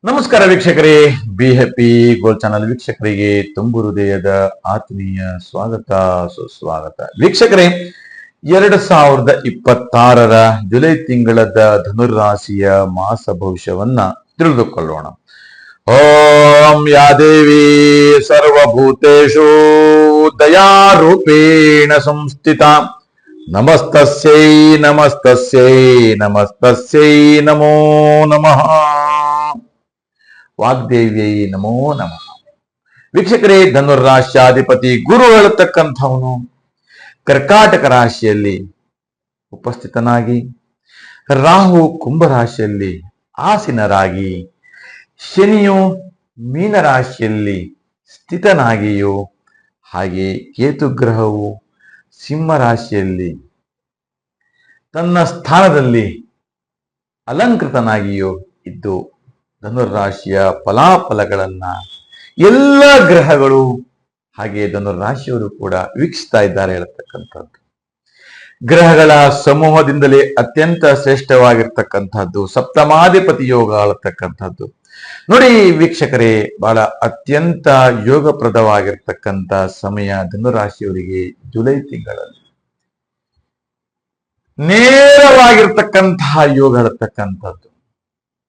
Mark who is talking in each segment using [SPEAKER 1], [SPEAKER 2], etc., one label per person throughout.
[SPEAKER 1] ನಮಸ್ಕಾರ ವೀಕ್ಷಕರೇ, be happy goal channel ವೀಕ್ಷಕರಿಗೆ ತುಂಬು ಹೃದಯದ ಆತ್ಮೀಯ ಸ್ವಾಗತ ಸುಸ್ವಾಗತ. ವೀಕ್ಷಕರೇ, 2026 ಜುಲೈ ತಿಂಗಳದ ಧನುರಾಶಿಯ ಮಾಸ ಭವಿಷ್ಯವನ್ನ ತಿಳಿದುಕೊಳ್ಳೋಣ. ಓಂ ಯಾ ದೇವಿ ಸರ್ವಭೂತೇಷು ದಯಾರೂಪೇಣ ಸಂಸ್ಥಿತ ನಮಸ್ತಸ್ಯೈ ನಮಸ್ತಸ್ಯೈ ನಮಸ್ತಸ್ಯೈ ನಮೋ ನಮಃ. ವಾಗ್ದೇವಿಯೈ ನಮೋ ನಮಃ. ವೀಕ್ಷಕರೇ, ಧನುರಾಶ್ಯಾಧಿಪತಿ ಗುರು ಹೇಳತಕ್ಕಂಥವನು ಕರ್ಕಾಟಕ ರಾಶಿಯಲ್ಲಿ ಉಪಸ್ಥಿತನಾಗಿ, ರಾಹು ಕುಂಭರಾಶಿಯಲ್ಲಿ ಆಸೀನರಾಗಿ, ಶನಿಯು ಮೀನರಾಶಿಯಲ್ಲಿ ಸ್ಥಿತನಾಗಿಯೂ, ಹಾಗೆ ಕೇತು ಗ್ರಹವು ಸಿಂಹ ರಾಶಿಯಲ್ಲಿ ತನ್ನ ಸ್ಥಾನದಲ್ಲಿ ಅಲಂಕೃತನಾಗಿಯೂ ಇದ್ದು ಧನುರಾಶಿಯ ಫಲಾಫಲಗಳನ್ನ ಎಲ್ಲ ಗ್ರಹಗಳು ಹಾಗೆ ಧನುರಾಶಿಯವರು ಕೂಡ ವೀಕ್ಷಿಸ್ತಾ ಇದ್ದಾರೆ ಹೇಳತಕ್ಕಂಥದ್ದು. ಗ್ರಹಗಳ ಸಮೂಹದಿಂದಲೇ ಅತ್ಯಂತ ಶ್ರೇಷ್ಠವಾಗಿರ್ತಕ್ಕಂಥದ್ದು ಸಪ್ತಮಾಧಿಪತಿ ಯೋಗ ಆಳತಕ್ಕಂಥದ್ದು. ನೋಡಿ ವೀಕ್ಷಕರೇ, ಬಹಳ ಅತ್ಯಂತ ಯೋಗಪ್ರದವಾಗಿರ್ತಕ್ಕಂಥ ಸಮಯ ಧನುರಾಶಿಯವರಿಗೆ ಜುಲೈ ತಿಂಗಳಲ್ಲಿ ನೇರವಾಗಿರ್ತಕ್ಕಂತಹ ಯೋಗ ಹೇಳತಕ್ಕಂಥದ್ದು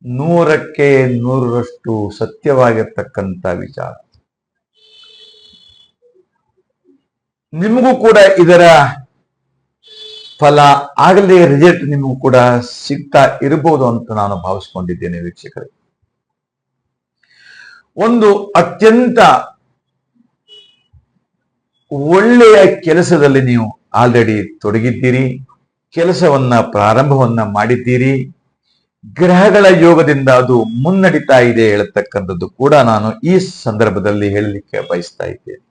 [SPEAKER 1] 100ಕ್ಕೆ 100ರಷ್ಟು ಸತ್ಯವಾಗಿರ್ತಕ್ಕಂಥ ವಿಚಾರ. ನಿಮಗೂ ಕೂಡ ಇದರ ಫಲ ಆಗಲೇ ರಿಸಲ್ಟ್ ನಿಮಗೂ ಕೂಡ ಸಿಗ್ತಾ ಇರಬಹುದು ಅಂತ ನಾನು ಭಾವಿಸ್ಕೊಂಡಿದ್ದೇನೆ. ವೀಕ್ಷಕರೇ, ಒಂದು ಅತ್ಯಂತ ಒಳ್ಳೆಯ ಕೆಲಸದಲ್ಲಿ ನೀವು ಆಲ್ರೆಡಿ ತೊಡಗಿದ್ದೀರಿ, ಕೆಲಸವನ್ನ ಪ್ರಾರಂಭವನ್ನ ಮಾಡಿದ್ದೀರಿ, ಗ್ರಹಗಳ ಯೋಗದಿಂದ ಅದು ಮುನ್ನಡಿತಾ ಇದೆ ಹೇಳತಕ್ಕಂಥದ್ದು ಕೂಡ ನಾನು ಈ ಸಂದರ್ಭದಲ್ಲಿ ಹೇಳಲಿಕ್ಕೆ ಬಯಸ್ತಾ ಇದ್ದೇನೆ.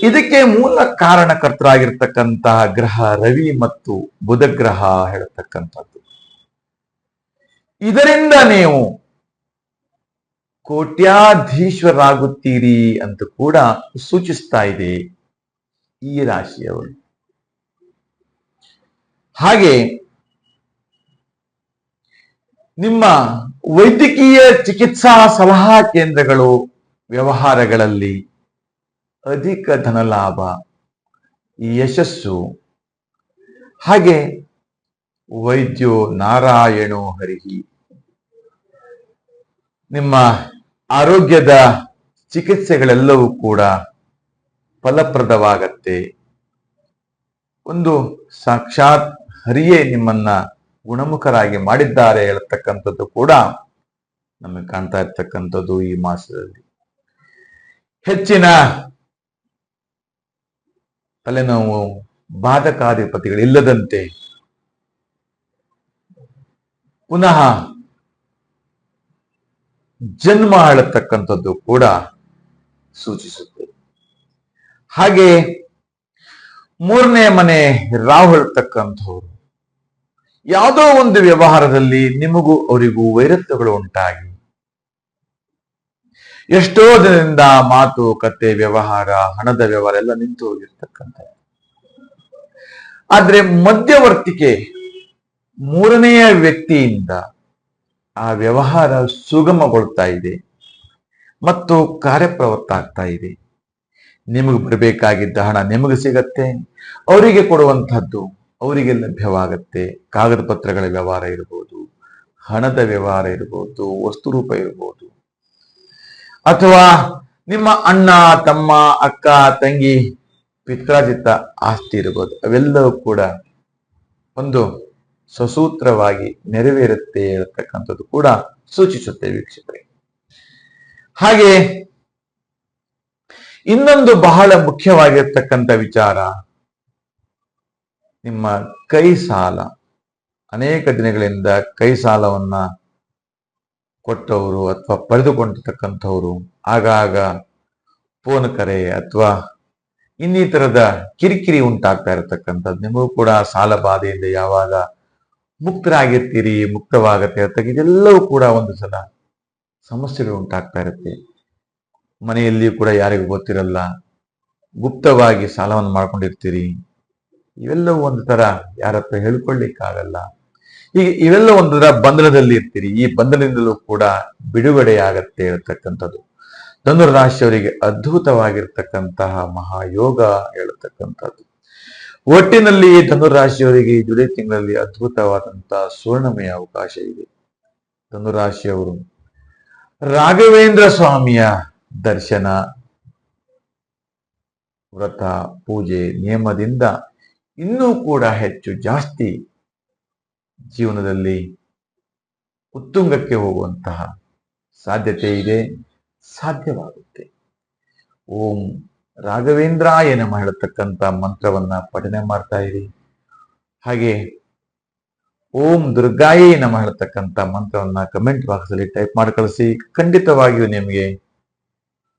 [SPEAKER 1] ಇದಕ್ಕೆ ಮೂಲ ಕಾರಣಕರ್ತರಾಗಿರ್ತಕ್ಕಂತಹ ಗ್ರಹ ರವಿ ಮತ್ತು ಬುಧ ಗ್ರಹ ಹೇಳತಕ್ಕಂಥದ್ದು. ಇದರಿಂದ ನೀವು ಕೋಟ್ಯಾಧೀಶ್ವರಾಗುತ್ತೀರಿ ಅಂತ ಕೂಡ ಸೂಚಿಸ್ತಾ ಇದೆ ಈ ರಾಶಿಯವರು. ಹಾಗೆ ನಿಮ್ಮ ವೈದ್ಯಕೀಯ ಚಿಕಿತ್ಸಾ ಸಲಹಾ ಕೇಂದ್ರಗಳು ವ್ಯವಹಾರಗಳಲ್ಲಿ ಅಧಿಕ ಧನಲಾಭ, ಯಶಸ್ಸು, ಹಾಗೆ ವೈದ್ಯೋ ನಾರಾಯಣೋ ಹರಿಹಿ, ನಿಮ್ಮ ಆರೋಗ್ಯದ ಚಿಕಿತ್ಸೆಗಳೆಲ್ಲವೂ ಕೂಡ ಫಲಪ್ರದವಾಗತ್ತೆ. ಒಂದು ಸಾಕ್ಷಾತ್ ಹರಿಯೇ ನಿಮ್ಮನ್ನ ಗುಣಮುಖರಾಗಿ ಮಾಡಿದ್ದಾರೆ ಹೇಳತಕ್ಕಂಥದ್ದು ಕೂಡ ನಮಗೆ ಕಾಣ್ತಾ ಇರ್ತಕ್ಕಂಥದ್ದು. ಈ ಮಾಸದಲ್ಲಿ ಹೆಚ್ಚಿನ ತಲೆನೋವು, ಬಾಧಕಾಧಿಪತಿಗಳಿಲ್ಲದಂತೆ ಪುನಃ ಜನ್ಮ ಹೇಳತಕ್ಕಂಥದ್ದು ಕೂಡ ಸೂಚಿಸುತ್ತೆ. ಹಾಗೆ 3ನೇ ಮನೆ ರಾಹು ಹೇಳ್ತಕ್ಕಂಥವ್ರು ಯಾವುದೋ ಒಂದು ವ್ಯವಹಾರದಲ್ಲಿ ನಿಮಗೂ ಅವರಿಗೂ ವೈರತ್ವಗಳು ಉಂಟಾಗಿ ಎಷ್ಟೋ ದಿನದಿಂದ ಮಾತು ಕತೆ ವ್ಯವಹಾರ, ಹಣದ ವ್ಯವಹಾರ ಎಲ್ಲ ನಿಂತು ಹೋಗಿರ್ತಕ್ಕಂಥ, ಆದ್ರೆ ಮಧ್ಯವರ್ತಿಕೆ 3ನೆಯ ವ್ಯಕ್ತಿಯಿಂದ ಆ ವ್ಯವಹಾರ ಸುಗಮಗೊಳ್ತಾ ಇದೆ ಮತ್ತು ಕಾರ್ಯಪ್ರವೃತ್ತ ಆಗ್ತಾ ಇದೆ. ನಿಮಗೆ ಬರಬೇಕಾಗಿದ್ದ ಹಣ ನಿಮಗೆ ಸಿಗತ್ತೆ, ಅವರಿಗೆ ಕೊಡುವಂತಹದ್ದು ಅವರಿಗೆ ಲಭ್ಯವಾಗತ್ತೆ. ಕಾಗದ ಪತ್ರಗಳ ವ್ಯವಹಾರ ಇರಬಹುದು, ಹಣದ ವ್ಯವಹಾರ ಇರಬಹುದು, ವಸ್ತು ರೂಪ ಇರಬಹುದು, ಅಥವಾ ನಿಮ್ಮ ಅಣ್ಣ ತಮ್ಮ ಅಕ್ಕ ತಂಗಿ ಪಿತ್ರಾಜಿತ ಆಸ್ತಿ ಇರಬಹುದು. ಅವೆಲ್ಲವೂ ಕೂಡ ಒಂದು ಸಸೂತ್ರವಾಗಿ ನೆರವೇರುತ್ತೆ ಇರತಕ್ಕಂಥದ್ದು ಕೂಡ ಸೂಚಿಸುತ್ತೆ ವೀಕ್ಷಕರೇ. ಹಾಗೆ ಇನ್ನೊಂದು ಬಹಳ ಮುಖ್ಯವಾಗಿರ್ತಕ್ಕಂಥ ವಿಚಾರ, ನಿಮ್ಮ ಕೈ ಸಾಲ, ಅನೇಕ ದಿನಗಳಿಂದ ಕೈ ಸಾಲವನ್ನ ಕೊಟ್ಟವರು ಅಥವಾ ಪಡೆದುಕೊಂಡಿರ್ತಕ್ಕಂಥವ್ರು ಆಗಾಗ ಫೋನ್ ಕರೆ ಅಥವಾ ಇನ್ನಿತರದ ಕಿರಿಕಿರಿ ಉಂಟಾಗ್ತಾ ಇರತಕ್ಕಂಥದ್ದು. ನಿಮಗೂ ಕೂಡ ಸಾಲ ಬಾಧೆಯಿಂದ ಯಾವಾಗ ಮುಕ್ತರಾಗಿರ್ತೀರಿ, ಮುಕ್ತವಾಗತ್ತೆ ಅಂತ ಇದೆಲ್ಲವೂ ಕೂಡ ಒಂದು ಸಲ ಸಮಸ್ಯೆಗಳು ಉಂಟಾಗ್ತಾ ಇರುತ್ತೆ. ಮನೆಯಲ್ಲಿಯೂ ಕೂಡ ಯಾರಿಗೂ ಗೊತ್ತಿರಲ್ಲ, ಗುಪ್ತವಾಗಿ ಸಾಲವನ್ನು ಮಾಡ್ಕೊಂಡಿರ್ತೀರಿ. ಇವೆಲ್ಲವೂ ಒಂದು ತರ ಯಾರ ಹತ್ರ ಹೇಳ್ಕೊಳ್ಳಿಕ್ಕಾಗಲ್ಲ. ಈಗ ಇವೆಲ್ಲ ಒಂದರ ಬಂಧನದಲ್ಲಿ ಇರ್ತೀರಿ. ಈ ಬಂಧನದಿಂದಲೂ ಕೂಡ ಬಿಡುಗಡೆಯಾಗತ್ತೆ ಹೇಳ್ತಕ್ಕಂಥದ್ದು. ಧನುರಾಶಿಯವರಿಗೆ ಅದ್ಭುತವಾಗಿರ್ತಕ್ಕಂತಹ ಮಹಾಯೋಗ ಹೇಳ್ತಕ್ಕಂಥದ್ದು. ಒಟ್ಟಿನಲ್ಲಿ ಧನುರಾಶಿಯವರಿಗೆ ಈ ಜುಲೈ ತಿಂಗಳಲ್ಲಿ ಅದ್ಭುತವಾದಂತಹ ಸ್ವರ್ಣಮಯ ಅವಕಾಶ ಇದೆ. ಧನುರಾಶಿಯವರು ರಾಘವೇಂದ್ರ ಸ್ವಾಮಿಯ ದರ್ಶನ, ವ್ರತ, ಪೂಜೆ, ನಿಯಮದಿಂದ ಇನ್ನೂ ಕೂಡ ಹೆಚ್ಚು ಜಾಸ್ತಿ ಜೀವನದಲ್ಲಿ ಉತ್ತುಂಗಕ್ಕೆ ಹೋಗುವಂತಹ ಸಾಧ್ಯತೆ ಇದೆ, ಸಾಧ್ಯವಾಗುತ್ತೆ. ಓಂ ರಾಘವೇಂದ್ರಾಯ ನಮಃ ಹೇಳತಕ್ಕಂತ ಮಂತ್ರವನ್ನ ಪಠನೆ ಮಾಡ್ತಾ ಇರಿ. ಹಾಗೆ ಓಂ ದುರ್ಗಾಯೇ ನಮಃ ಹೇಳತಕ್ಕಂತ ಮಂತ್ರವನ್ನ ಕಮೆಂಟ್ ಬಾಕ್ಸ್ ಅಲ್ಲಿ ಟೈಪ್ ಮಾಡಿ ಕಳಿಸಿ. ಖಂಡಿತವಾಗಿಯೂ ನಿಮಗೆ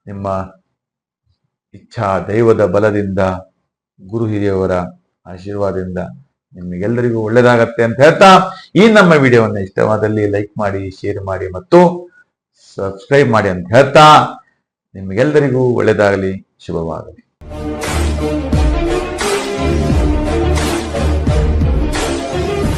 [SPEAKER 1] ನಿಮ್ಮ ಇಚ್ಛಾ ದೈವದ ಬಲದಿಂದ, ಗುರು ಹಿರಿಯವರ ಆಶೀರ್ವಾದದಿಂದ ನಿಮಗೆಲ್ಲರಿಗೂ ಒಳ್ಳೆಯದಾಗತ್ತೆ ಅಂತ ಹೇಳ್ತಾ, ಈ ನಮ್ಮ ವಿಡಿಯೋವನ್ನು ಇಷ್ಟವಾದಲ್ಲಿ ಲೈಕ್ ಮಾಡಿ, ಶೇರ್ ಮಾಡಿ ಮತ್ತು ಸಬ್ಸ್ಕ್ರೈಬ್ ಮಾಡಿ ಅಂತ ಹೇಳ್ತಾ, ನಿಮಗೆಲ್ಲರಿಗೂ ಒಳ್ಳೆಯದಾಗಲಿ, ಶುಭವಾಗಲಿ.